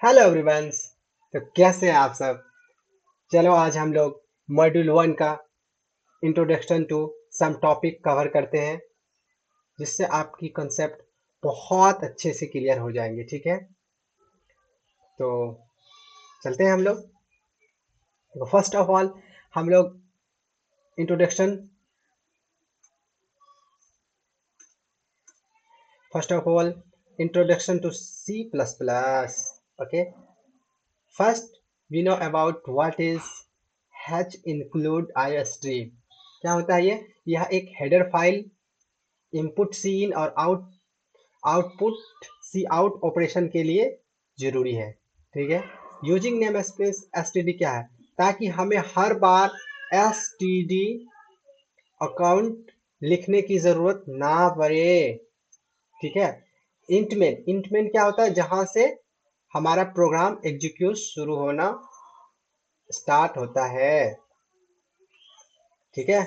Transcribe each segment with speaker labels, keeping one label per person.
Speaker 1: Hello everyone. तो कैसे हैं आप सब। चलो आज हम लोग मॉड्यूल 1 का introduction to some topic cover करते हैं, जिससे आपकी कंसेप्ट बहुत अच्छे से क्लियर हो जाएंगे। ठीक है, तो चलते हैं हम लोग। तो फर्स्ट ऑफ ऑल हम लोग introduction first of all introduction to C plus plus. Okay, first we know about what is hash include iostream. क्या होता है ये? यह एक header file input cin और आउटपुट सी आउट ऑपरेशन के लिए जरूरी है। ठीक है, using name space S T D क्या है? ताकि हमें हर बार एस टी डी अकाउंट लिखने की जरूरत ना पड़े। ठीक है, इंटमेन क्या होता है? जहां से हमारा प्रोग्राम एग्जीक्यूट शुरू होना स्टार्ट होता है। ठीक है,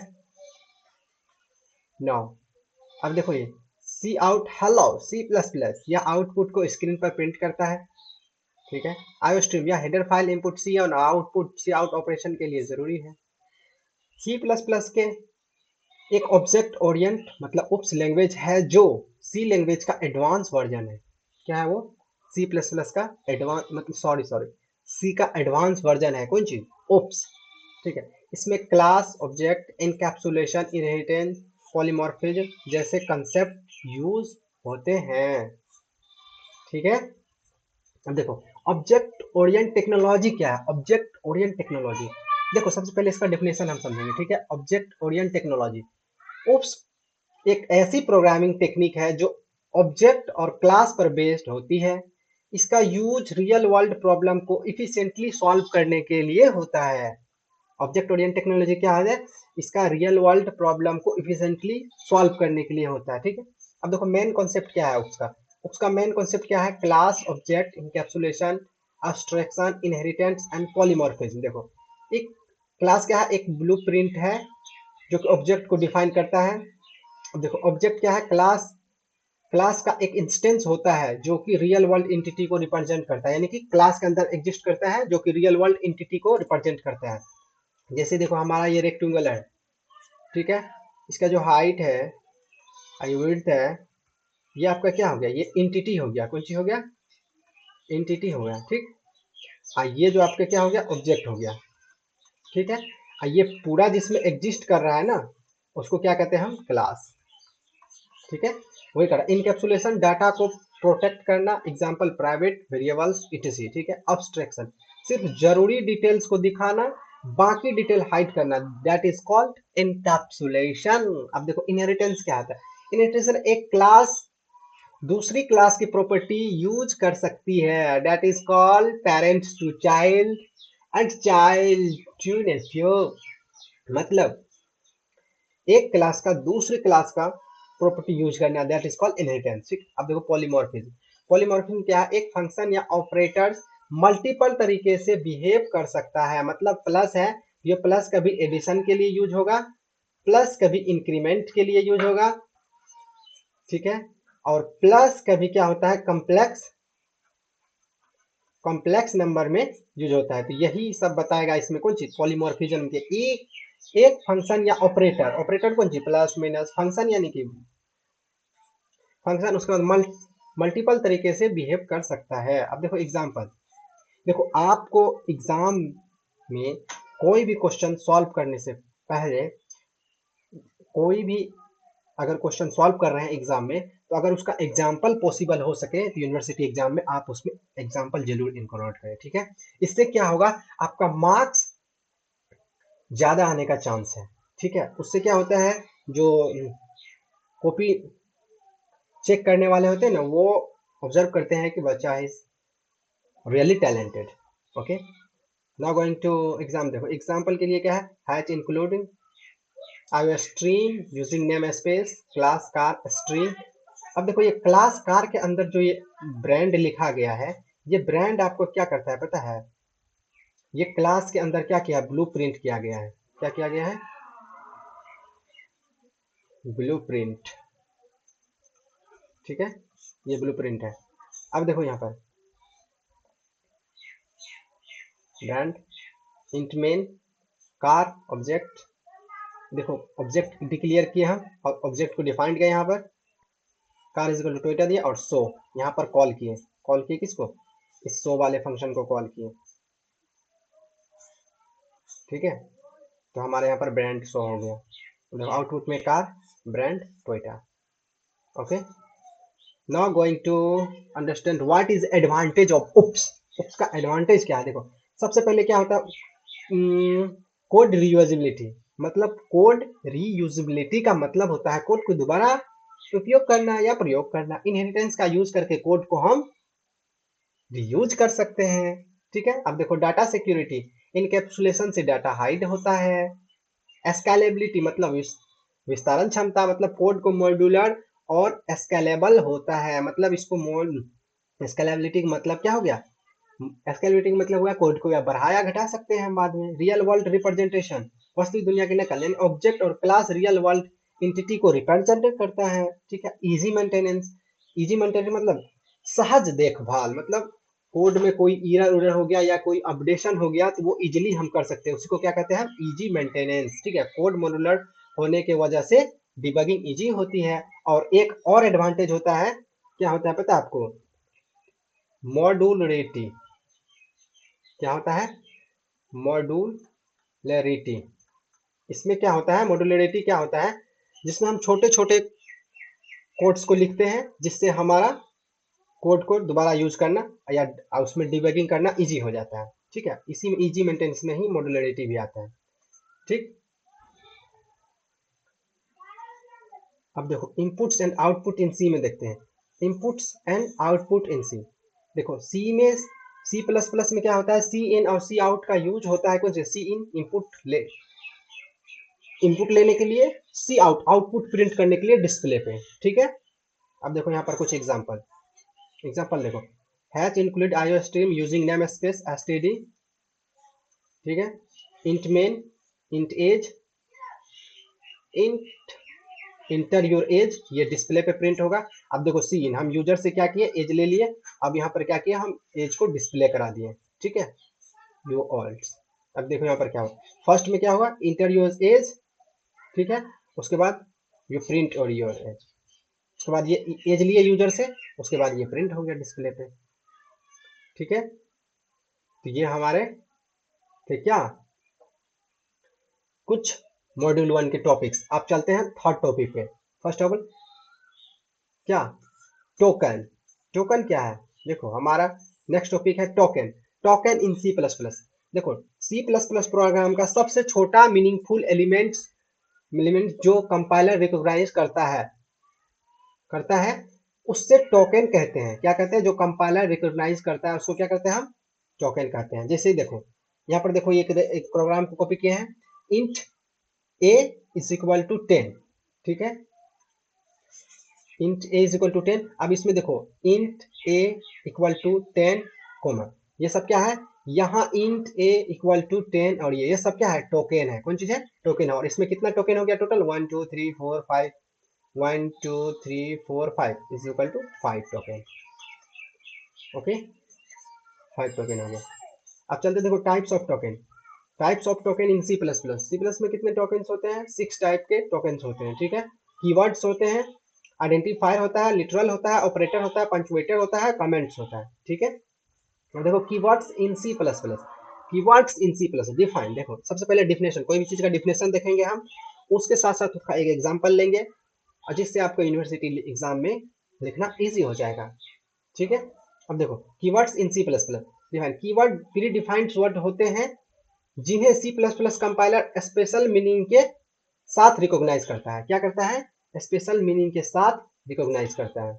Speaker 1: नो अब देखो ये C out hello C plus plus, यह आउटपुट को स्क्रीन पर प्रिंट करता है। ठीक है, आईओ स्ट्रीम या हेडर फाइल इनपुट सी और आउटपुट सी आउट ऑपरेशन के लिए जरूरी है। सी प्लस प्लस के एक ऑब्जेक्ट ओरिएंट मतलब उप्स लैंग्वेज है, जो सी लैंग्वेज का एडवांस वर्जन है। क्या है वो? सी प्लस प्लस का एडवांस मतलब सॉरी सी का एडवांस वर्जन है। कौन चीज? उप्स। ठीक है, इसमें class object encapsulation inheritance polymorphism जैसे कंसेप्ट यूज होते हैं। ठीक है, अब देखो ऑब्जेक्ट ओरिएंट टेक्नोलॉजी क्या है। ऑब्जेक्ट ओरिएंट टेक्नोलॉजी, देखो सबसे पहले इसका डेफिनेशन हम समझेंगे। ठीक है, ऑब्जेक्ट ओरिएंट टेक्नोलॉजी उप्स एक ऐसी प्रोग्रामिंग टेक्निक है जो ऑब्जेक्ट और क्लास पर बेस्ड होती है। इसका यूज रियल वर्ल्ड प्रॉब्लम को इफिशिएंटली सॉल्व करने के लिए होता है। ऑब्जेक्ट ओरिएंट टेक्नोलॉजी क्या है? इसका रियल वर्ल्ड प्रॉब्लम को इफिशिएंटली सॉल्व करने के लिए होता है। ठीक है, अब देखो मेन कॉन्सेप्ट क्या है उसका। उसका मेन कॉन्सेप्ट क्या है? Class object encapsulation abstraction inheritance and polymorphism. देखो एक क्लास क्या है? एक ब्लूप्रिंट है जो कि ऑब्जेक्ट को डिफाइन करता है। अब देखो ऑब्जेक्ट क्या है? क्लास क्लास का एक इंस्टेंस होता है जो कि रियल वर्ल्ड इंटिटी को रिप्रेजेंट करता है, यानी कि क्लास के अंदर एग्जिस्ट करता है जो कि रियल वर्ल्ड इंटिटी को रिप्रेजेंट करता है। जैसे देखो हमारा ये रेक्टेंगल है। ठीक है, इसका जो हाइट है विड्थ है, ये आपका क्या हो गया? ये इंटिटी हो गया। कौन सी हो गया? इंटिटी हो गया। ठीक, ये जो आपका क्या हो गया? ऑब्जेक्ट हो गया। ठीक है, ये पूरा जिसमें एग्जिस्ट कर रहा है ना, उसको क्या कहते हैं हम? क्लास। ठीक है, वही करा इनकैप्सुलेशन डाटा को प्रोटेक्ट करना, एग्जांपल प्राइवेट वेरिएबल्स इटीसी। ठीक है, अब्स्ट्रैक्शन सिर्फ जरूरी डिटेल्स को दिखाना, बाकी डिटेल हाइड करना, दैट इज कॉल्ड इनकैप्सुलेशन। अब देखो इनहेरिटेंस क्या आता है? इनहेरिटेंस एक क्लास दूसरी क्लास की प्रॉपर्टी यूज कर सकती है, that is called parents to child and child to nephew. मतलब एक क्लास का दूसरी क्लास का प्रॉपर्टी यूज करना, दैट इज कॉल्ड इनहेरिटेंस। ठीक, अब देखो पॉलीमॉर्फिज्म। पॉलीमॉर्फिज्म क्या है? एक फंक्शन या ऑपरेटर्स मल्टीपल तरीके से बिहेव कर सकता है। मतलब प्लस है, ये प्लस कभी एडिशन के लिए यूज होगा, प्लस कभी इंक्रीमेंट के लिए यूज होगा। ठीक है, और प्लस कभी क्या होता है? कॉम्प्लेक्स नंबर में यूज होता है। तो यही सब बताएगा इसमें कौन चीज? पॉलीमॉर्फिज्म के एक फंक्शन या ऑपरेटर, ऑपरेटर कौन चीज? प्लस माइनस फंक्शन, यानी कि फंक्शन, उसके बाद मल्टीपल तरीके से बिहेव कर सकता है। अब देखो एग्जांपल, देखो आपको एग्जाम में कोई भी क्वेश्चन सॉल्व करने से पहले, कोई भी अगर क्वेश्चन सॉल्व कर रहे हैं एग्जाम में, तो अगर उसका एग्जाम्पल पॉसिबल हो सके तो यूनिवर्सिटी एग्जाम में आप उसमें एग्जाम्पल जरूर इंक्लूड करें। ठीक है, इससे क्या होगा? आपका मार्क्स ज्यादा आने का चांस है। ठीक है, उससे क्या होता है? जो कॉपी चेक करने वाले होते हैं ना, वो ऑब्जर्व करते हैं कि बच्चा is really talented. Okay, now going to exam. देखो एग्जाम्पल के लिए क्या है? Hash including iostream using namespace class car stream. अब देखो ये क्लास कार के अंदर जो ये ब्रांड लिखा गया है, ये ब्रांड आपको क्या करता है पता है? ये क्लास के अंदर क्या किया? ब्लू प्रिंट किया गया है। क्या किया गया है? Blue print. ठीक है, ये ब्लू प्रिंट है। अब देखो यहाँ पर brand, int main, car object, देखो ऑब्जेक्ट डिक्लेयर किए हम और ऑब्जेक्ट को डिफाइंड किया यहाँ पर, car is equal to Toyota दिया और शो यहाँ पर कॉल किए किसको, इस शो वाले फंक्शन को कॉल किए, ठीक है। तो हमारे यहाँ पर ब्रांड शो हो गया, तो आउटपुट में car, brand, Toyota. Okay, now going to understand what is advantage of OOPs. OOPs का एडवांटेज क्या है, देखो सबसे पहले क्या होता है, कोड रीयूजेबिलिटी। मतलब कोड रीयूजेबिलिटी का मतलब होता है कोड को दोबारा उपयोग करना या प्रयोग करना। इनहेरिटेंस का यूज करके कोड को हम रीयूज कर सकते हैं, ठीक है। अब देखो डाटा सिक्योरिटी, इनकैप्सुलेशन से डाटा हाइड होता है। स्केलेबिलिटी मतलब विस्तारण क्षमता, मतलब कोड को मॉड्यूलर और स्केलेबल होता है। मतलब इसको स्केलेबिलिटी का मतलब क्या हो गया, स्केलेबिलिटी का मतलब हुआ कोड को या बढ़ाया घटा सकते हैं हम बाद में। रियल वर्ल्ड रिप्रेजेंटेशन, वास्तविक दुनिया की नकल, यानी ऑब्जेक्ट और क्लास रियल वर्ल्ड इंटिटी को रिप्रेजेंट करता है, ठीक है। इजी मेंटेनेंस, इजी मेंटेनेंस मतलब सहज देखभाल, मतलब कोड में कोई एरर उरर हो गया या कोई अपडेशन हो गया तो वो इजीली हम कर सकते हैं, उसको क्या कहते हैं, इजी मेंटेनेंस, ठीक है। कोड मॉड्यूलर होने के वजह से डिबगिंग इजी होती है। और एक और एडवांटेज होता है, क्या होता है पता है आपको, मॉड्यूलरिटी। क्या होता है, मॉड्यूलरिटी। इसमें क्या होता है, मॉड्यूलरिटी क्या होता है, जिसमें हम छोटे छोटे कोड्स को लिखते हैं जिससे हमारा कोड को दोबारा यूज करना या उसमें डिबगिंग करना इजी हो जाता है, ठीक है। इसी में इजी मेंटेनेंस में ही मॉड्यूलरिटी भी आता है, ठीक। अब देखो इनपुट्स एंड आउटपुट इन सी में देखते हैं, इनपुट्स एंड आउटपुट इन सी। देखो सी में, सी प्लस प्लस में क्या होता है, सी इन और सी आउट का यूज होता है। कुछ सी इन इनपुट लेने के लिए, सी आउट आउटपुट प्रिंट करने के लिए डिस्प्ले पे, ठीक है। अब देखो यहाँ पर कुछ एग्जांपल देखो, hash include IO stream using namespace std, ठीक है। Int main, int age, int enter your age, ये डिस्प्ले पे प्रिंट होगा। अब देखो सी इन, हम यूजर से क्या किए, एज ले लिए, अब यहाँ पर क्या किया, हम एज को डिस्प्ले करा दिए, ठीक है। यो ऑल्ट, अब देखो यहाँ पर क्या हुआ, फर्स्ट में क्या हुआ, इंटर योर एज, ठीक है। उसके बाद यू प्रिंट और योर एज, उसके बाद ये एज लिए यूजर से, उसके बाद ये प्रिंट हो गया डिस्प्ले पे, ठीक है। तो ये हमारे थे क्या कुछ मॉड्यूल 1 के टॉपिक्स। आप चलते हैं थर्ड टॉपिक पे। फर्स्ट ऑफ ऑल क्या, टोकन। टोकन क्या है, देखो हमारा नेक्स्ट टॉपिक है token. Token in C plus plus. देखो सी प्लस प्लस प्रोग्राम का सबसे छोटा मीनिंगफुल एलिमेंट जो कंपाइलर रिकॉग्नाइज करता है उससे टोकन कहते हैं। क्या कहते हैं, जो कंपाइलर रिकॉग्नाइज करता है उसको क्या कहते हैं हम, टोकन कहते हैं। जैसे देखो यहाँ पर देखो एक प्रोग्राम को कॉपी किए हैं, int a is equal to 10, ठीक है। Int a is equal to 10। अब इसमें देखो int a equal to 10 comma, ये सब क्या है, यहाँ इंट ए इक्वल टू 10 और ये सब क्या है, टोकन है। कौन चीज है, टोकन है। और इसमें कितना टोकन हो गया total, 1 2 3 4 5, 1 2 3 4 5 is equal to 5 token. Okay, 5 token हो गया। अब चलते देखो types of token. Types of token in C plus plus. C plus में कितने टोकन होते हैं, 6 टाइप के टोकन होते हैं, ठीक है। कीवर्ड्स होते हैं, आइडेंटिफायर होता है, लिटरल होता है, ऑपरेटर होता है, पंक्चुएटर होता है, कमेंट्स होता है, ठीक है। और देखो keywords in C plus plus, keywords in C plus define. देखो सबसे पहले डिफिनेशन, कोई भी चीज का डिफिनेशन देखेंगे हम, उसके साथ साथ उसका एक एग्जांपल लेंगे और जिससे आपको यूनिवर्सिटी एग्जाम में लिखना इजी हो जाएगा, ठीक है। अब देखो keywords in C plus plus define, keyword predefined word होते हैं जिन्हें C plus plus compiler special meaning के साथ रिकॉग्नाइज करता है। क्या करता है, स्पेशल मीनिंग के साथ रिकॉग्नाइज करता है,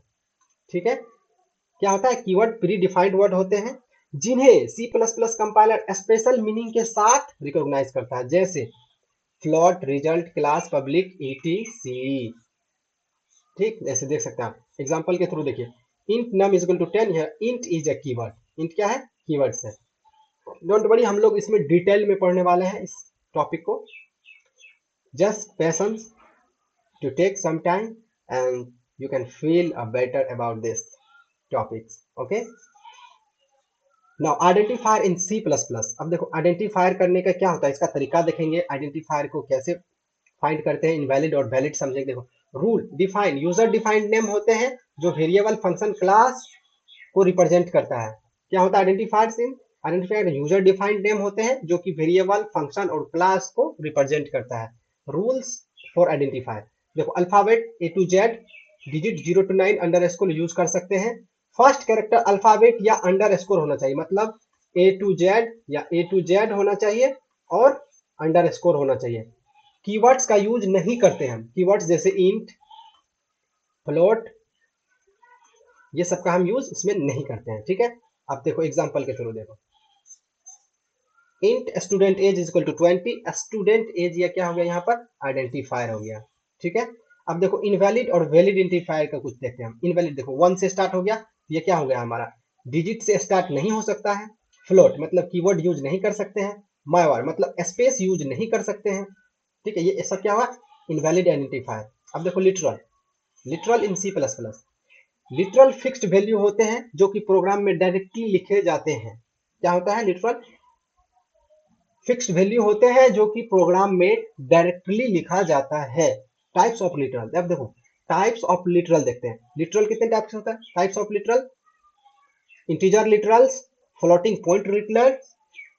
Speaker 1: ठीक है। क्या होता है, कीवर्ड प्री डिफाइंड वर्ड होते हैं जिन्हें C plus plus compiler special meaning के साथ रिकॉग्नाइज करता है, जैसे float, result, class, public, etc, ठीक। ऐसे देख सकते हैं आप एग्जांपल के थ्रू। देखिए int num is equal to 10, int is a keyword, int क्या है, कीवर्ड्स है। डोंट वरी, हम लोग इसमें डिटेल में पढ़ने वाले हैं इस टॉपिक को। Just patience to take some time and you can feel better about this topics, okay। Now identifier in C plus plus. अब देखो आइडेंटिफायर करने का क्या होता है, इसका तरीका देखेंगे, आइडेंटिफायर को कैसे फाइंड करते हैं, इनवैलिड और वैलिड समझेंगे। देखो rule define, user defined name होते हैं जो वेरिएबल फंक्शन क्लास को रिप्रेजेंट करता है। क्या होता है identifiers in, identifier user defined name होते हैं जो कि वेरिएबल फंक्शन और क्लास को रिप्रेजेंट करता है। रूल्स फॉर आइडेंटिफायर, देखो alphabet A to Z, digit 0 to 9 underscore use कर सकते हैं। फर्स्ट कैरेक्टर अल्फाबेट या अंडर स्कोर होना चाहिए, मतलब ए टू जेड या ए टू जेड होना चाहिए और अंडर स्कोर होना चाहिए। कीवर्ड्स का यूज नहीं करते हम, कीवर्ड्स जैसे इंट, फ्लोट, ये सब का हम यूज इसमें नहीं करते हैं, ठीक है। अब देखो एग्जांपल के थ्रू देखो, int student age is equal to 20, student age या क्या हो गया यहाँ पर आइडेंटिफायर हो गया, ठीक है। अब देखो इनवैलिड और वैलिड आइडेंटिफायर का कुछ देखते हैं हम। इनवैलिड देखो 1 से स्टार्ट हो गया, ये क्या हो गया हमारा, डिजिट से स्टार्ट नहीं हो सकता है। फ्लोट मतलब कीवर्ड यूज नहीं कर सकते हैं। मायवार मतलब स्पेस यूज नहीं कर सकते हैं, ठीक है। ये सब क्या हुआ, इनवैलिड आइडेंटिफायर। अब देखो literal, literal in C plus plus, literal fixed value होते हैं जो कि प्रोग्राम में डायरेक्टली लिखे जाते हैं। क्या होता है, लिटरल फिक्स्ड वैल्यू होते हैं जो कि प्रोग्राम में डायरेक्टली लिखा जाता है। टाइप्स ऑफ लिटरल, अब देखो टाइप्स ऑफ लिटरल देखते हैं। लिटरल कितने टाइप्स होता है, types of literal, integer literals, floating point literals,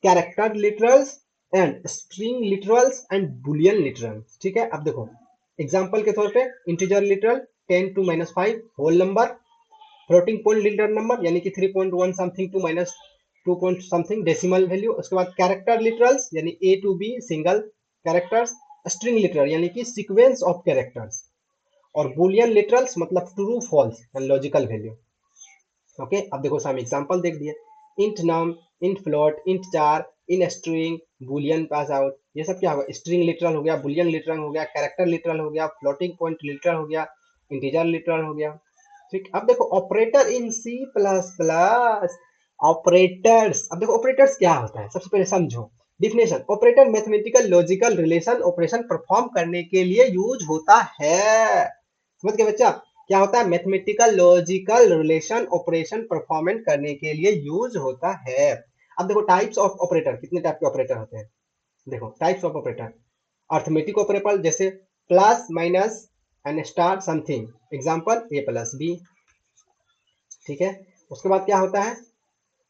Speaker 1: character literals and string literals and Boolean literals, ठीक है। अब देखो एग्जांपल के तौर पे integer literal 10 to -5 whole number, floating point literal number यानी कि 3.1 something to -2 point something decimal value. उसके बाद कैरेक्टर लिटरल्स यानी A to B single characters, string literal यानी कि सीक्वेंस ऑफ कैरेक्टर्स, और बुलियन लिटरल्स मतलब true false and logical value. Okay, अब देखो सामने एग्जांपल देख दिए, int num, int float, int char, in string, Boolean pass out, ये सब क्या होगा, स्ट्रिंग लिटरल हो गया, बुलियन लिटरल हो गया, कैरेक्टर लिटरल हो गया, फ्लोटिंग पॉइंट लिटरल हो गया, इंटीजर लिटरल हो गया, ठीक। अब देखो ऑपरेटर इन सी प्लस प्लस, ऑपरेटर्स। अब देखो ऑपरेटर्स क्या होता है, सबसे पहले समझो definition. Operator mathematical logical relation operation perform करने के लिए यूज होता है, समझ गए बच्चा। क्या होता है, mathematical logical relation operation performance करने के लिए यूज होता है। अब देखो टाइप्स ऑफ ऑपरेटर, कितने टाइप के ऑपरेटर होते हैं, देखो types of operator, arithmetic operator जैसे plus minus and star something, example A plus B, ठीक है। उसके बाद क्या होता है,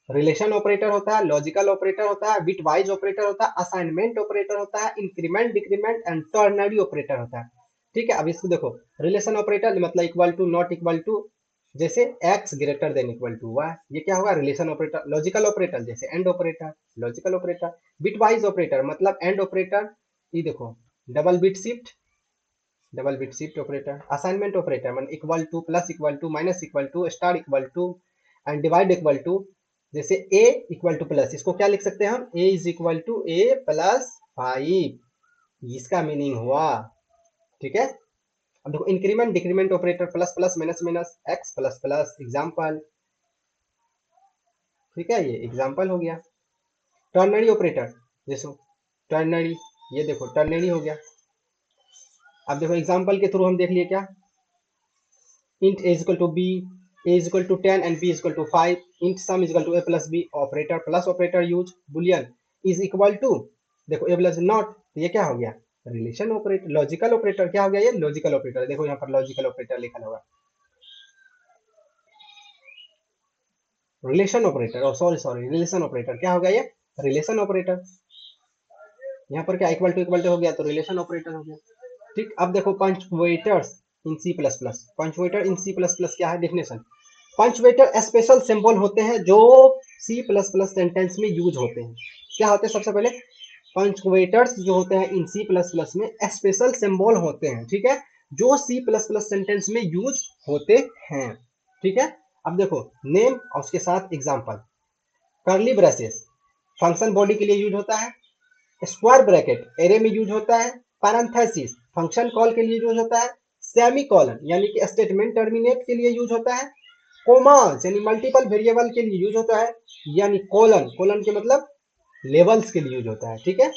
Speaker 1: रिलेशन ऑपरेटर होता है, लॉजिकल ऑपरेटर होता है, बिट वाइज ऑपरेटर होता है, असाइनमेंट ऑपरेटर होता है, increment decrement and ternary operator होता है, ठीक है। अब इसको देखो, रिलेशन ऑपरेटर मतलब equal to not equal to, जैसे x greater than equal to y, ये क्या होगा रिलेशन ऑपरेटर। लॉजिकल ऑपरेटर जैसे and operator, logical operator. Bitwise operator मतलब एंड ऑपरेटर, ये देखो double bit shift, double bit shift operator. Assignment operator मतलब equal to, plus equal to, minus equal to, star equal to and divide equal to, जैसे a equal to plus, इसको क्या लिख सकते हैं हम, a is equal to a plus 5, इसका meaning हुआ, ठीक है। अब देखो increment decrement operator, plus plus minus minus, X plus plus, example, ठीक है, ये एग्जाम्पल हो गया। टर्नरी ऑपरेटर जैसे टर्नरी, ये देखो टर्नरी हो गया। अब देखो एग्जाम्पल के थ्रू हम देख लिए क्या, int a is equal to b, a is equal to 10 and b is equal to 5, int sum is equal to a plus b, operator plus operator use, boolean is equal to, देखो a plus not, तो ये क्या हो गया relation operator, logical operator क्या हो गया, ये लॉजिकल ऑपरेटर, देखो यहाँ पर लॉजिकल ऑपरेटर लिखा होगा, relation operator, sorry sorry relation operator क्या हो गया, ये रिलेशन ऑपरेटर। यहाँ पर क्या इक्वल टू हो गया तो रिलेशन ऑपरेटर हो गया, ठीक। अब देखो पंक्चुएटर्स इन सी प्लस प्लस, पंक्चुएटर इन सी प्लस प्लस क्या है डेफिनेशन, पंक्चुएटर स्पेशल सिंबल होते हैं जो सी प्लस प्लस सेंटेंस में यूज होते हैं। क्या होते हैं, सबसे पहले पंक्चुएटर्स जो होते हैं इन सी प्लस प्लस में स्पेशल सिंबल होते हैं, ठीक है, जो सी प्लस प्लस सेंटेंस में यूज होते हैं, ठीक है। अब देखो नेम और उसके साथ example, curly braces function body के लिए यूज होता है, स्क्वायर ब्रैकेट एरे में यूज होता है, पैरेंथेसिस फंक्शन कॉल के लिए यूज होता है, सेमी कॉलन यानी कि स्टेटमेंट टर्मिनेट के लिए यूज होता है, कोमास यानी मल्टीपल वेरिएबल के लिए यूज होता है, यानी कोलन, कोलन के मतलब लेवल्स के लिए यूज होता है, ठीक है।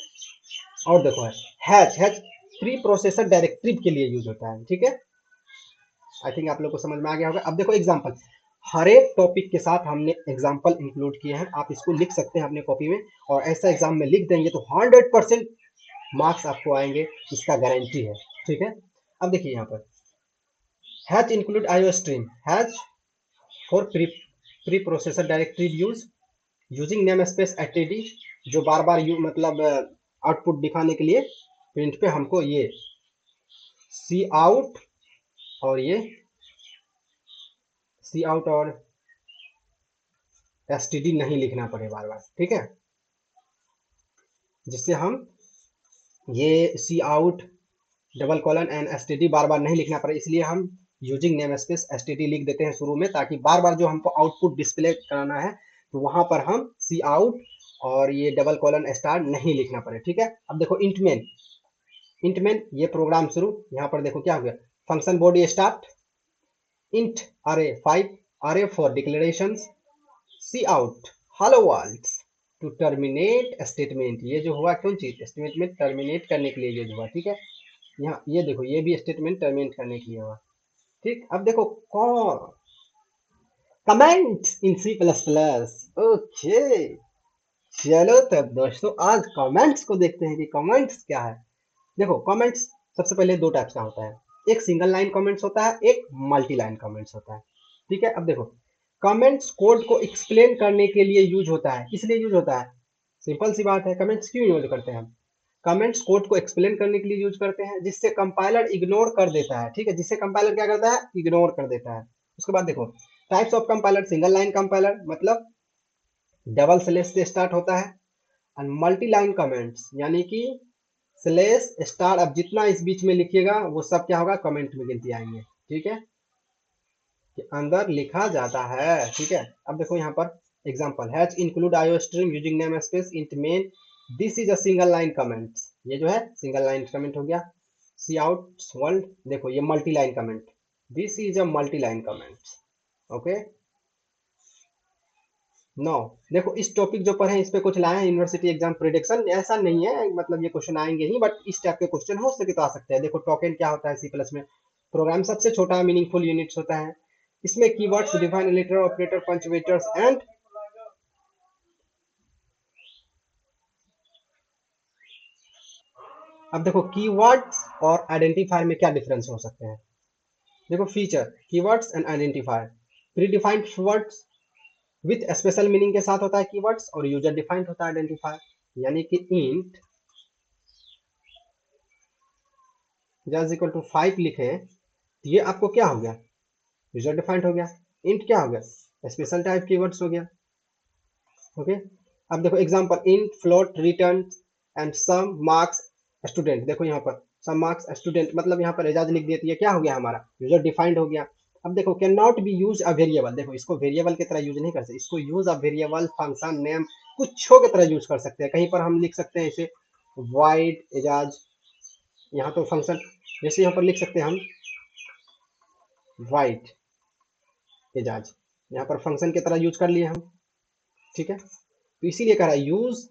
Speaker 1: और देखो है hatch, hatch pre processor directive के लिए यूज होता है, ठीक है। आई थिंक आप लोग को समझ में आ गया होगा। अब देखो एग्जांपल, हर एक टॉपिक के साथ हमने एग्जाम्पल इंक्लूड किए हैं, आप इसको लिख सकते हैं अपने कॉपी में, और ऐसा एग्जाम में लिख देंगे तो 100% मार्क्स आपको आएंगे, इसका गारंटी है। ठीक है, अब देखिए यहाँ पर hash include IO stream, hash for preprocessor directory use using namespace STD, जो बार बार यू मतलब आउटपुट दिखाने के लिए प्रिंट पे हमको ये सी आउट और ये सी आउट और एसटीडी नहीं लिखना पड़े बार बार। ठीक है, जिससे हम ये C out double colon and STD बार बार नहीं लिखना पड़े, इसलिए हम यूजिंग नेम स्पेस एसटीडी लिख देते हैं शुरू में, ताकि बार बार जो हमको आउटपुट डिस्प्ले कराना है तो वहां पर हम सी आउट और ये डबल कॉलन स्टार नहीं लिखना पड़े। ठीक है, अब देखो इंटमेन, इंटमेन ये प्रोग्राम शुरू, यहाँ पर देखो क्या हो गया, function body start int array 5 array for declarations C out hello world to terminate statement, ये जो हुआ कौन चीज, स्टेटमेंट टर्मिनेट करने के लिए यूज हुआ। ठीक है, यहाँ ये देखो ये भी स्टेटमेंट टर्मिनेट करने के लिए हुआ। ठीक, अब देखो कौन comments in C plus plus. Okay, चलो तब दोस्तों आज कमेंट्स को देखते हैं कि कमेंट्स क्या है। देखो कमेंट्स सबसे पहले दो टाइप्स का होता है, एक सिंगल लाइन कमेंट्स होता है, एक मल्टी लाइन कमेंट्स होता है। ठीक है, अब देखो कमेंट्स कोड को एक्सप्लेन करने के लिए यूज होता है, किस लिए यूज होता है, सिंपल सी बात है, कमेंट्स क्यों यूज करते हैं हम, कमेंट्स कोड को एक्सप्लेन करने के लिए यूज करते हैं, जिससे कंपाइलर इग्नोर कर देता है। ठीक है, जिससे कंपाइलर क्या करता है, इग्नोर कर देता है। उसके बाद देखो types of compiler, single line compiler मतलब डबल स्लैश से स्टार्ट होता है, और मल्टी लाइन कमेंट्स यानी कि स्लैश स्टार, अब जितना इस बीच में लिखिएगा वो सब क्या होगा, कमेंट में गिनती आएंगे। ठीक है, कि अंदर लिखा जाता है। ठीक है, अब देखो यहाँ पर example has include IO stream using name space int main, this is a single line comment, ये जो है सिंगल लाइन कमेंट हो गया। सी आउट वर्ल्ड, देखो ये multi line comment, this is a multi line comment. Okay, no देखो इस topic जो पढ़े इस पे कुछ लाए हैं यूनिवर्सिटी एग्जाम प्रिडिक्शन, ऐसा नहीं है मतलब ये क्वेश्चन आएंगे ही, बट इस टाइप के क्वेश्चन हो सके तो आ सकते हैं। देखो टोकन क्या होता है सी प्लस में, प्रोग्राम सबसे छोटा मीनिंगफुल यूनिट्स होता है, इसमें keywords define literal operator punctuators and, अब देखो कीवर्ड्स और आइडेंटिफायर में क्या डिफरेंस हो सकते हैं। देखो feature keywords and identifier, pre defined words with special meaning के साथ होता है कीवर्ड्स, और यूजर डिफाइंड होता है आइडेंटिफायर, यानी कि इंट इज इक्वल टू 5 लिखे तो ये आपको क्या हो गया, यूजर डिफाइंड हो गया। इंट क्या हो गया, स्पेशल टाइप कीवर्ड्स हो गया। ओके, अब देखो example int float return and sum marks student, देखो यहाँ पर सम मार्क्स स्टूडेंट मतलब यहाँ पर एजाज लिख दिया, तो ये क्या हो गया, हमारा यूजर डिफाइंड हो गया। अब देखो can not be use a variable, देखो इसको वेरिएबल की तरह यूज नहीं कर सकते, इसको use a variable function name कुछ की तरह यूज कर सकते हैं। कहीं पर हम लिख सकते हैं इसे वाइड एजाज, यहाँ तो फंक्शन, जैसे यहाँ पर लिख सकते हैं हम वाइड एजाज, यहाँ पर फंक्शन की तरह यूज कर लिए हम। ठीक है, तो इसीलिए कह रहा है use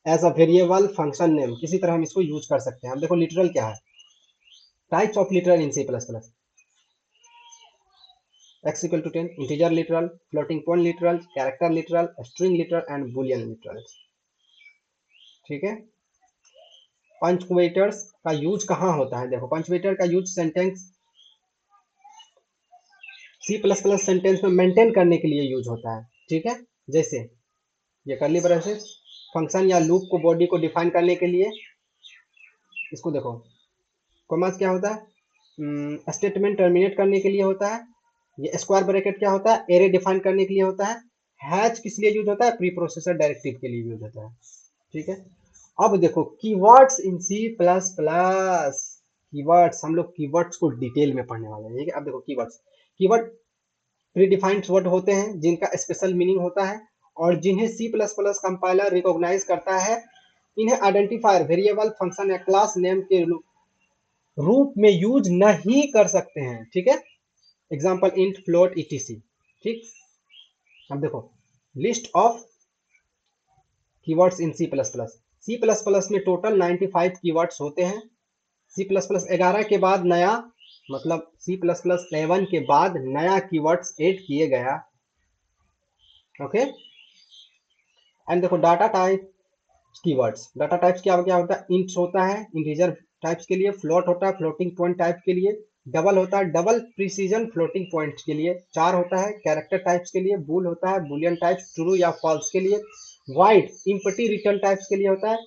Speaker 1: as a variable function name, किसी तरह हम इसको यूज कर सकते हैं। हम देखो लिटरल क्या है, types of literal in C plus plus, x equal to 10, integer literal, floating point literal, character literal, string literal and boolean literal। ठीक है, पंचुएटर्स का यूज कहाँ होता है, देखो पंचुएटर का use sentence C plus plus sentence में मेंटेन करने के लिए यूज होता है। ठीक है, जैसे ये करली ब्रेसेस फंक्शन या लूप को बॉडी को डिफाइन करने के लिए, इसको देखो कॉमास क्या होता है, स्टेटमेंट टर्मिनेट करने के लिए होता है, ये स्क्वायर ब्रैकेट क्या होता है, एरे डिफाइन करने के लिए होता है, हैच किस लिए यूज होता है, प्री प्रोसेसर डायरेक्टिव के लिए यूज होता है। ठीक है, अब देखो keywords in C plus plus, keywords हम लोग कीवर्ड्स को डिटेल में पढ़ने वाले हैं। ठीक है, अब देखो keywords, keyword predefined word होते हैं जिनका स्पेशल मीनिंग होता है और जिन्हें C plus plus compiler recognise करता है, इन्हें आइडेंटिफायर वेरिएबल फंक्शन या क्लास नेम के रूप में यूज नहीं कर सकते हैं। ठीक है, एग्जाम्पल इंट फ्लोट ईटीसी। ठीक, अब देखो list of keywords in C plus plus, C plus plus में टोटल 95 कीवर्ड्स होते हैं, सी प्लस प्लस 11 के बाद नया मतलब सी प्लस प्लस 11 के बाद नया कीवर्ड्स ऐड किए गया ओके। एंड देखो data type keywords, data types क्या क्या होता है, इंट होता है इंटीजर टाइप्स के लिए, फ्लोट होता है फ्लोटिंग पॉइंट टाइप के लिए, डबल होता है डबल प्रिसीजन फ्लोटिंग पॉइंट के लिए, चार होता है कैरेक्टर टाइप्स के लिए, बूल होता है बुलियन टाइप्स ट्रू या फॉल्स के लिए, वाइड इम्पटी रिटर्न टाइप्स के लिए होता है,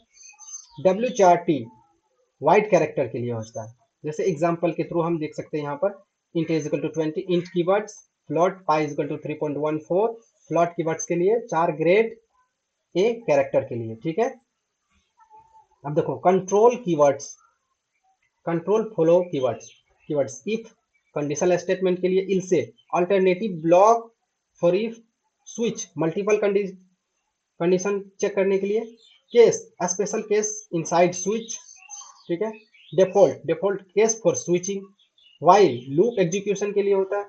Speaker 1: WCRT वाइड कैरेक्टर के लिए होता है। जैसे एग्जांपल के थ्रू हम देख सकते हैं यहाँ पर int is equal to 20 int keywords, float pi is equal to 3.14 float keywords के लिए, चार ग्रेड ए कैरेक्टर के लिए, ठीक है। अब देखो control keywords, control flow keywords, keywords if conditional statement के लिए, else alternative block for if, switch multiple condition check करने के लिए, case special case inside switch, ठीक है, default default case for switching, while loop execution के लिए होता है,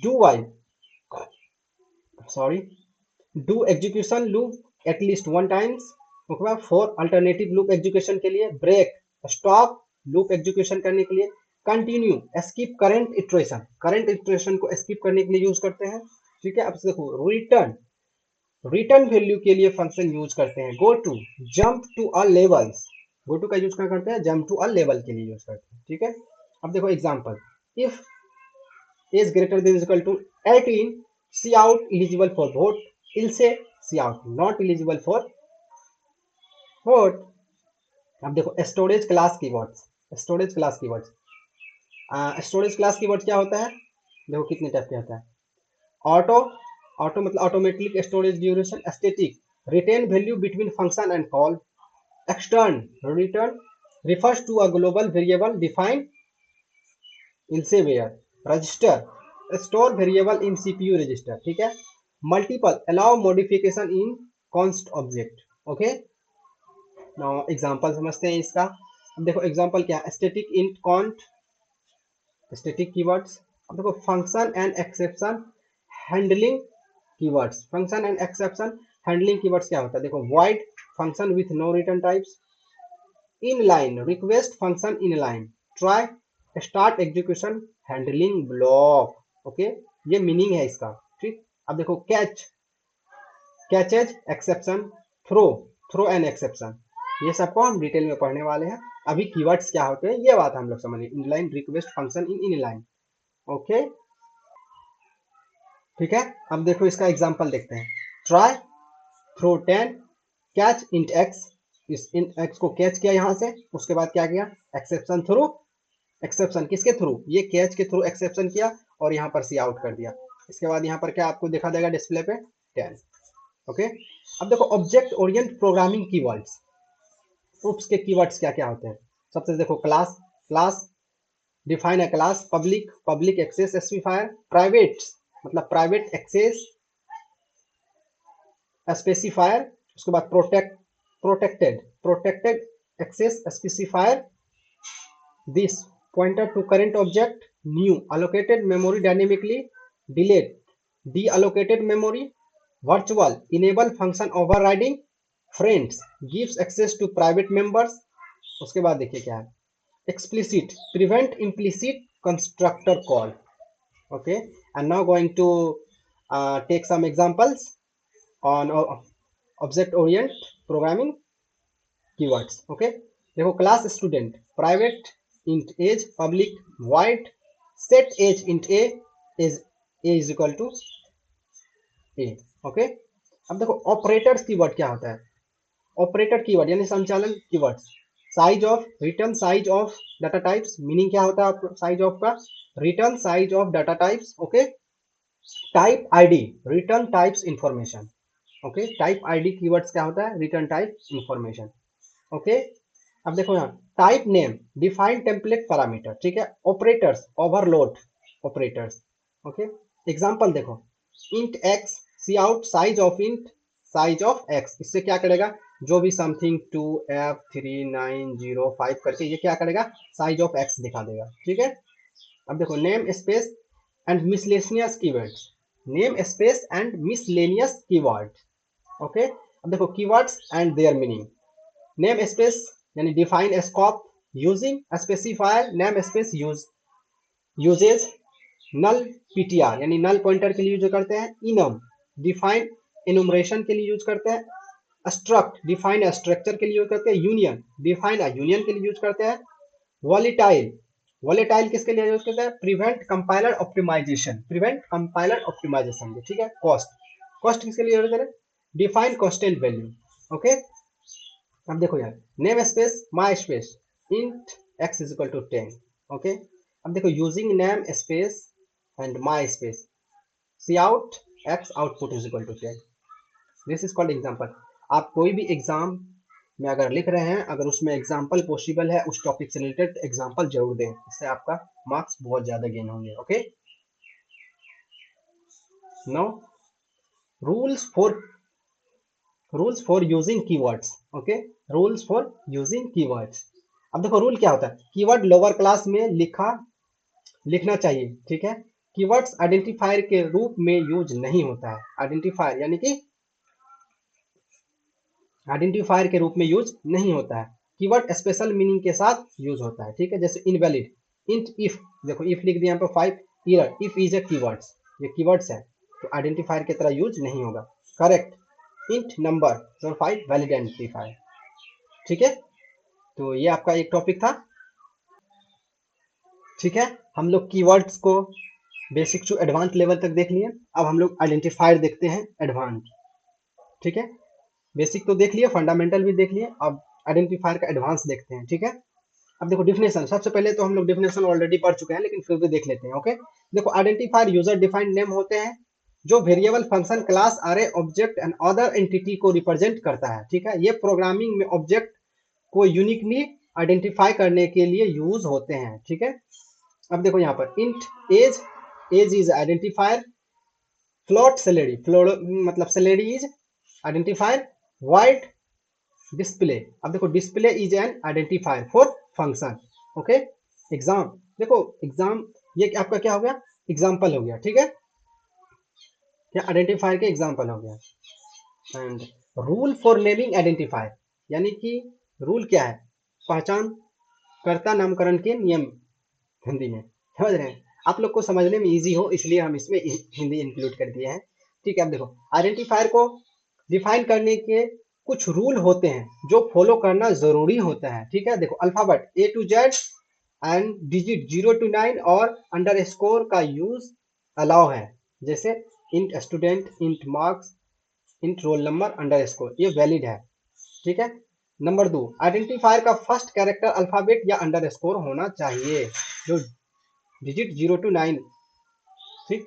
Speaker 1: do while sorry do execution loop at least one times, उसके बाद फॉर अल्टरनेटिव लूप एग्जीक्यूशन के लिए, ब्रेक स्टॉप लूप एग्जीक्यूशन करने के लिए, कंटिन्यू स्किप करंट इटरेशन को स्किप करने के लिए यूज करते हैं, ठीक है। अब देखो रिटर्न, रिटर्न वैल्यू के लिए फंक्शन यूज करते हैं, go to jump to a levels, go to का यूज क्या करते हैं, जंप टू अ लेवल के लिए यूज करते हैं, ठीक है। अब देखो example, if is greater than is equal to 18, see out eligible for vote, else see out not eligible for vote। अब देखो storage class keywords, storage class keywords, storage class keyword क्या होता है, देखो कितने टाइप के होता है, ऑटो, ऑटो मतलब automatic storage duration, static retain value between function and call, extern return refers to a global variable defined इनसे where, register store variable in CPU register, ठीक है, multiple allow modification in const object, okay. Now example समझते हैं इसका। अब देखो example क्या है, static int const, static keywords. अब देखो function and exception handling keywords, function and exception handling keywords क्या होता है, देखो void function with no return types, inline request function inline, try start execution handling block, okay, ये meaning है इसका, ठीक। अब देखो catch, catches exception, throw, throw and exception, ये सबको हम डिटेल में पढ़ने वाले हैं। अभी कीवर्ड्स क्या होते हैं ये बात हम लोग समझिए, inline request function in inline, okay, ठीक है। अब देखो इसका एग्जांपल देखते हैं, try throw 10 catch int x, इस इंट एक्स को कैच किया यहाँ से, उसके बाद क्या किया, एक्सेप्शन थ्रू, एक्सेप्शन किसके थ्रू, ये कैच के थ्रू एक्सेप्शन किया और यहाँ पर सी आउट कर दिया, इसके बाद यहाँ पर क्या आपको दिखा देगा डिस्प्ले पे 10, ओके। अब देखो object orient programming keywords, OOPs के कीवर्ड्स क्या क्या होते हैं, सबसे देखो class, class define a class, public public access specifier, private मतलब प्राइवेट एक्सेस स्पेसिफायर, उसके बाद protect, protected protected access specifier, this pointer to current object, new allocated memory dynamically, delete deallocated memory, virtual enable function overriding, friends gives access to private members, उसके बाद देखिए क्या है, explicit prevent implicit constructor call, okay। And now going to take some examples on object orient programming keywords, okay। देखो class student, private int age, public void, set age int a, age a is equal to a, okay. अब देखो operators keyword क्या होता है, operator keyword यानी संचालन keywords, size of return size of data types, meaning क्या होता है साइज ऑफ का, return size of data types, okay. Type ID return types information, okay, type ID keywords क्या होता है, रिटर्न टाइप इंफॉर्मेशन, ओके। अब देखो यहाँ typename define template parameter, ठीक है, operators overload operators, okay. Example देखो int X C out size of int, size of X, इससे क्या करेगा, जो भी समथिंग 2F3905 करके ये क्या करेगा, साइज ऑफ एक्स दिखा देगा, ठीक है। अब देखो namespace and miscellaneous keywords, namespace and miscellaneous keyword, okay. अब देखो keywords and their meaning, namespace यानी define scope, using specifier namespace use, usages, null PTR यानी नल पॉइंटर के लिए यूज करते हैं, इनम डिफाइन इनुमरेशन के लिए यूज करते हैं, स्ट्रक्ट डिफाइन स्ट्रक्चर के लिए यूज करते हैं, यूनियन डिफाइन यूनियन के लिए यूज करते हैं, वॉलेटाइल वॉलेटाइल किसके लिए यूज करते हैं, prevent compiler optimization, prevent compiler optimization, ठीक है। कॉस्ट किसके लिए यूज करें, डिफाइन कांस्टेंट वैल्यू, ओके। अब देखो यार, namespace my space int x is equal to 10, okay. अब देखो using namespace and my space cout x output is equal to 10, this is called example. आप कोई भी exam में अगर लिख रहे हैं, अगर उसमें एग्जाम्पल पॉसिबल है उस टॉपिक से रिलेटेड, एग्जाम्पल जरूर दें, इससे आपका मार्क्स बहुत ज्यादा गेन होंगे, okay. Now rules for using keywords, okay, rules for using keywords. अब देखो रूल क्या होता है, कीवर्ड लोअर क्लास में लिखना चाहिए, ठीक है। कीवर्ड्स आइडेंटिफायर के रूप में यूज नहीं होता है, आइडेंटिफायर यानी कि आइडेंटिफायर के रूप में यूज नहीं होता है, कीवर्ड स्पेशल मीनिंग के साथ यूज होता है, ठीक है। जैसे इनवैलिड, इंट इफ, देखो इफ लिख दिया यहाँ पे 5, year if is a keywords, ये कीवर्ड्स है तो आइडेंटिफायर की तरह यूज नहीं होगा। Correct, int number 5 valid identifier, ठीक है। तो ये आपका एक टॉपिक था, ठीक है। हम लोग कीवर्ड्स को बेसिक टू एडवांस लेवल तक देख लिए, अब हम लोग आइडेंटिफायर देखते हैं एडवांस, ठीक है। बेसिक तो देख लिए, फंडामेंटल भी देख लिए, अब आइडेंटिफायर का एडवांस देखते हैं, ठीक है। अब देखो डिफिनेशन, सबसे पहले तो हम लोग डिफिनेशन ऑलरेडी पढ़ चुके हैं लेकिन फिर भी देख लेते हैं, ओके। देखो आइडेंटिफायर यूजर डिफाइंड नेम होते हैं जो वेरिएबल, फंक्शन, क्लास, अरे, ऑब्जेक्ट एंड अदर एंटिटी को रिप्रेजेंट करता है, ठीक है। ये प्रोग्रामिंग में ऑब्जेक्ट को यूनिकली आइडेंटिफाई करने के लिए यूज होते हैं, ठीक है। अब देखो यहाँ पर int age is identifier, float salary, float मतलब salary is identifier, void display, अब देखो display is an identifier for function, okay. Exam, देखो एग्जाम ये आपका क्या हो गया, एग्जाम्पल हो गया, ठीक है, क्या आइडेंटिफायर के एग्जाम्पल हो गया। And rule for naming identifier, यानी कि रूल क्या है, पहचान कर्ता नामकरण के नियम, हिंदी में समझ रहे हैं, आप लोग को समझने में इजी हो इसलिए हम इसमें हिंदी इंक्लूड कर दिए हैं, ठीक है। अब देखो आइडेंटिफायर को डिफाइन करने के कुछ रूल होते हैं जो फॉलो करना जरूरी होता है, ठीक है। देखो alphabet A to Z and digit 0 to 9 और अंडर स्कोर का यूज अलाउ है, जैसे int student, int marks, int roll number, underscore, ये वैलिड है, ठीक है। नंबर 2, आइडेंटिफायर का फर्स्ट कैरेक्टर अल्फाबेट या अंडर स्कोर होना चाहिए, जो डिजिट 0 to 9, ठीक,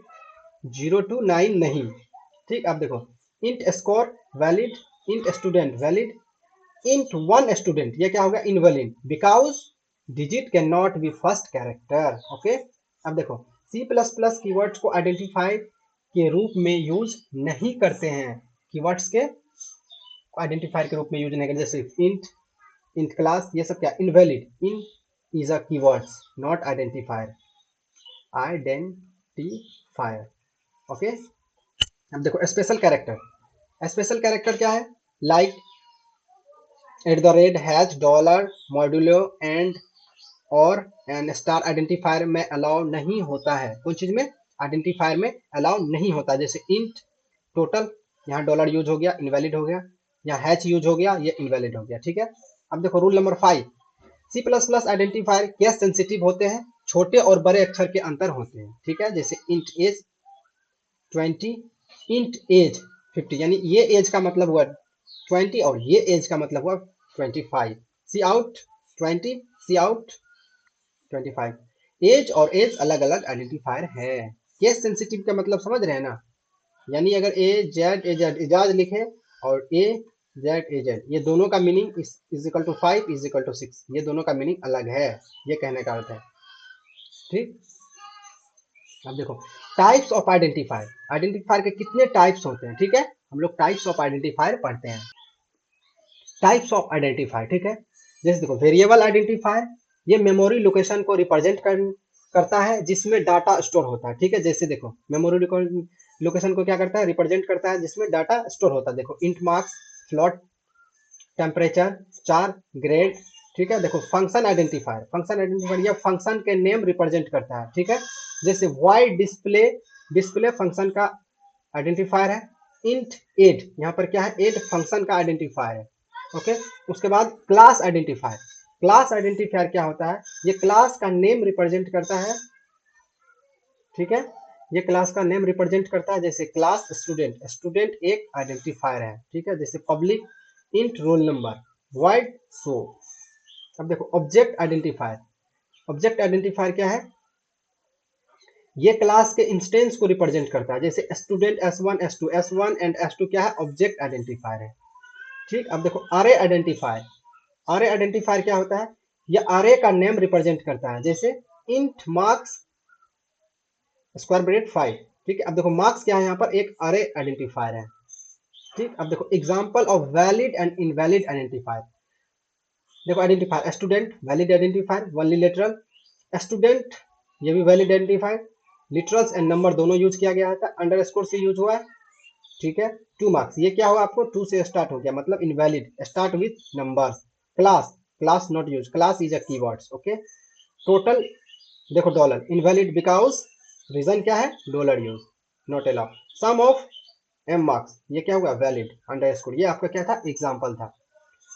Speaker 1: 0 to 9 नहीं, ठीक। अब देखो int score valid, int student valid, int one student ये क्या होगा, invalid, because digit can not be first character, okay. अब देखो सी प्लस प्लस कीवर्ड्स को आइडेंटिफाई के रूप में यूज नहीं करते हैं, कीवर्ड्स के आइडेंटिफायर के रूप में यूज नहीं करते, जैसे इंट क्लास, ये सब क्या, invalid, in is a keywords not identifier, identifier, okay. अब देखो स्पेशल कैरेक्टर क्या है, like at the rate, hash, dollar, modulo and और एन स्टार आइडेंटिफायर में अलाउ नहीं होता है, कोई चीज में आइडेंटिफायर में अलाउ नहीं होता, जैसे इंट टोटल, यहाँ डॉलर यूज हो गया, इनवैलिड हो गया, यहाँ हैच यूज हो गया, ये इनवैलिड हो गया, ठीक है। अब देखो rule number 5, C plus plus identifier case sensitive होते हैं, छोटे और बड़े अक्षर के अंतर होते हैं, ठीक है। जैसे इंट एज 20, इंट एज 50, यानी ये एज का मतलब हुआ 20 और ये एज का मतलब हुआ 25, सी आउट 20, सी आउट 25, एज और एज अलग अलग आइडेंटिफायर है, केस सेंसिटिव का मतलब समझ रहे हैं ना, यानी अगर ए जेड ए जेड एजाज लिखे और ए जेड ए जेड, ये दोनों का meaning is equal to 5 is equal to 6, ये दोनों का मीनिंग अलग है, ये कहने का अर्थ है, ठीक। अब देखो टाइप्स ऑफ आइडेंटिफायर के कितने टाइप्स होते हैं, ठीक है, हम लोग टाइप्स ऑफ आइडेंटिफायर पढ़ते हैं, टाइप्स ऑफ आइडेंटिफायर, ठीक है। जैसे देखो वेरिएबल आइडेंटिफायर, ये मेमोरी लोकेशन को रिप्रेजेंट करता है जिसमें डाटा स्टोर होता है, ठीक है। जैसे देखो मेमोरी लोकेशन को क्या करता है, रिप्रेजेंट करता है जिसमें डाटा स्टोर होता है, देखो int marks, float, temperature, star, grade, ठीक है। देखो फंक्शन आइडेंटिफायर या फंक्शन के नेम रिप्रेजेंट करता है, ठीक है। जैसे वाइड डिस्प्ले, डिस्प्ले फंक्शन का आइडेंटिफायर है, इंट एड, यहाँ पर क्या है, एड फंक्शन का आइडेंटिफायर है। ओके, उसके बाद क्लास आइडेंटिफायर। क्लास आइडेंटिफायर क्या होता है, ये क्लास का नेम रिप्रेजेंट करता है, ठीक है, ये क्लास का नेम रिप्रेजेंट करता है। जैसे क्लास स्टूडेंट, स्टूडेंट एक आइडेंटिफायर है, ठीक है। जैसे public int roll number, wide show. अब देखो ऑब्जेक्ट आइडेंटिफायर, ऑब्जेक्ट आइडेंटिफायर क्या है, ये क्लास के इंस्टेंस को रिप्रेजेंट करता है। जैसे student S1 S2, S1 and S2 क्या है, ऑब्जेक्ट आइडेंटिफायर है, ठीक। अब देखो अरे आइडेंटिफायर, अरे आइडेंटिफायर क्या होता है, ये अरे का नेम रिप्रेजेंट करता है। जैसे इंट मार्क्स स्क्वायर ब्रैकेट 5, ठीक है। अब देखो मार्क्स क्या है, यहाँ पर एक अरे आइडेंटिफायर है, ठीक। अब देखो example of valid and invalid identifier. देखो identifier student, valid identifier, only literal. Student ये भी valid identifier, literals and number दोनों यूज किया गया था, अंडरस्कोर से यूज हुआ है, ठीक है। 2 मार्क्स, ये क्या हुआ आपको 2 से स्टार्ट हो गया, मतलब invalid, start with numbers. Class, class not use, class is a keywords, okay. Total, देखो डॉलर, इनवैलिड बिकॉज रीजन क्या है, dollar use, not allow. Sum of M marks, ये क्या हुआ, वैलिड, अंडरस्कोर, ये आपका क्या था, एग्जांपल था।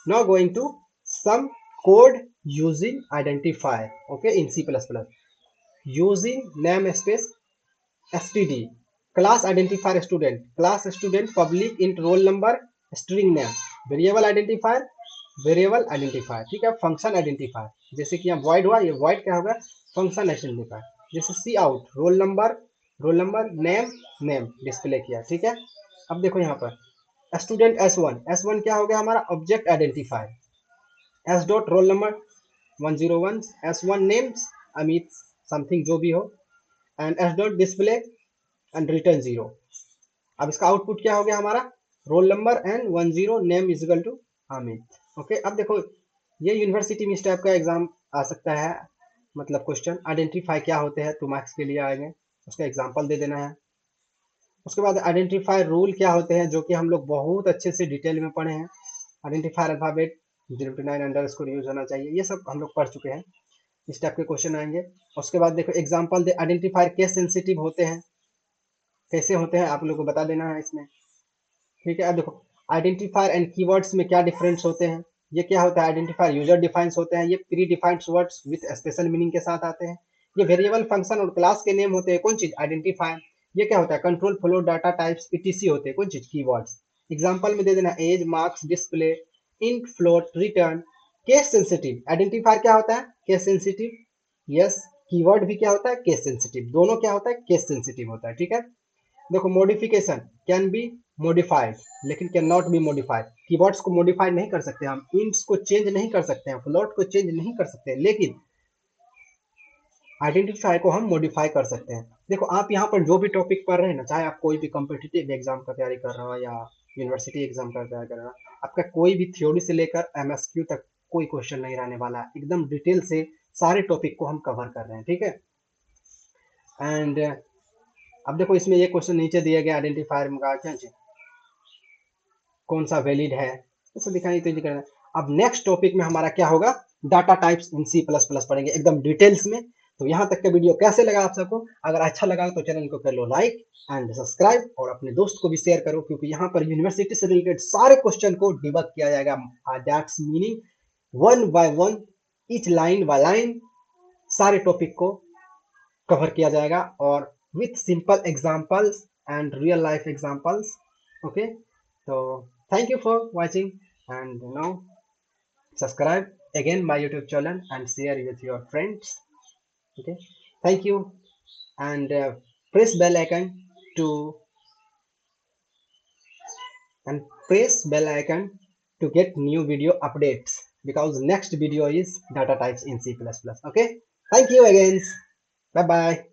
Speaker 1: Now going to some code using identifier, okay, in C++। Using namespace std, class identifier student, class student public int roll number, string name, variable identifier, variable identifier, ठीक है। Function identifier, जैसे कि यहाँ void हुआ, ये void क्या होगा, function identifier. जैसे C out, roll number name, name display किया, ठीक है। अब देखो यहाँ पर स्टूडेंट S1, S1 क्या हो गया हमारा, object identifier. S dot roll number 101, S1 names Amit something जो भी हो, and S dot display and return 0। अब इसका आउटपुट क्या हो गया हमारा, roll number and 10 name is equal to Amit, okay. अब देखो ये यूनिवर्सिटी में इस टाइप का एग्जाम आ सकता है, मतलब क्वेश्चन आइडेंटिफाई क्या होते हैं, 2 मार्क्स के लिए आएंगे, उसका एग्जांपल दे देना है। उसके बाद आइडेंटिफाई रूल क्या होते हैं, जो कि हम लोग बहुत अच्छे से डिटेल में पढ़े हैं। आइडेंटिफायर अल्फाबेट 0-9 अंडरस्कोर यूज होना चाहिए, ये सब हम लोग पढ़ चुके हैं। इस टाइप के क्वेश्चन आएंगे। उसके बाद देखो एग्जाम्पल दे, आइडेंटिफायर केस सेंसिटिव होते हैं, कैसे होते हैं आप लोग को बता देना है इसमें, ठीक है। अब देखो आइडेंटिफायर एंड कीवर्ड्स में क्या डिफरेंस होते हैं, ये क्या होता है, आइडेंटिफायर यूजर डिफाइंस होते हैं, ये pre defined words with special meaning के साथ आते हैं। ये वेरिएबल फंक्शन और क्लास के नेम होते हैं, कौन चीज, आइडेंटिफायर। ये क्या होता है, control flow data types etc होते हैं, कौन चीज, कीवर्ड्स। एग्जांपल में दे देना, age, marks, display, int, float, return. Case sensitive identifier क्या होता है, केस सेंसिटिव, यस। कीवर्ड भी क्या होता है, केस सेंसिटिव, दोनों क्या होता है, केस सेंसिटिव होता है, ठीक है। देखो मॉडिफिकेशन कैन बी मॉडिफाइड, लेकिन can not be modified. Keywords को मॉडिफाई नहीं कर सकते हम, इंट्स को चेंज नहीं कर सकते हैं, फ्लोट को चेंज नहीं कर सकते, लेकिन आइडेंटिफायर को हम मॉडिफाई कर सकते हैं। देखो आप यहाँ पर जो भी टॉपिक पढ़ रहे हैं ना, चाहे आप कोई भी कॉम्पिटिटिव एग्जाम का तैयारी कर रहे हो या यूनिवर्सिटी एग्जाम का तैयारी कर रहे हो, आपका कोई भी थ्योरी से लेकर MSQ तक कोई क्वेश्चन नहीं रहने वाला है, एकदम डिटेल से सारे टॉपिक को हम कवर कर रहे हैं, ठीक है। एंड अब देखो इसमें ये क्वेश्चन नीचे दिया गया, आइडेंटिफायर का क्या चीज, कौन सा वैलिड है, इसे दिखाने की करना है। अब नेक्स्ट टॉपिक में हमारा क्या होगा, डाटा टाइप्स इन C++ पढ़ेंगे एकदम डिटेल्स में। तो यहाँ तक का वीडियो कैसे लगा आप सबको, अगर अच्छा लगा तो चैनल को कर लो लाइक एंड सब्सक्राइब, और अपने दोस्त को भी शेयर करो, क्योंकि यहाँ पर यूनिवर्सिटी से रिलेटेड सारे क्वेश्चन को डिबग किया जाएगा, that's meaning 1 by 1, each line by line सारे टॉपिक को कवर किया जाएगा, और with simple examples and real life examples, okay. तो thank you for watching, and now subscribe again my YouTube channel and share with your friends, okay. Thank you, and press bell icon to press bell icon to get new video updates, because next video is data types in C++, okay. Thank you again, bye bye.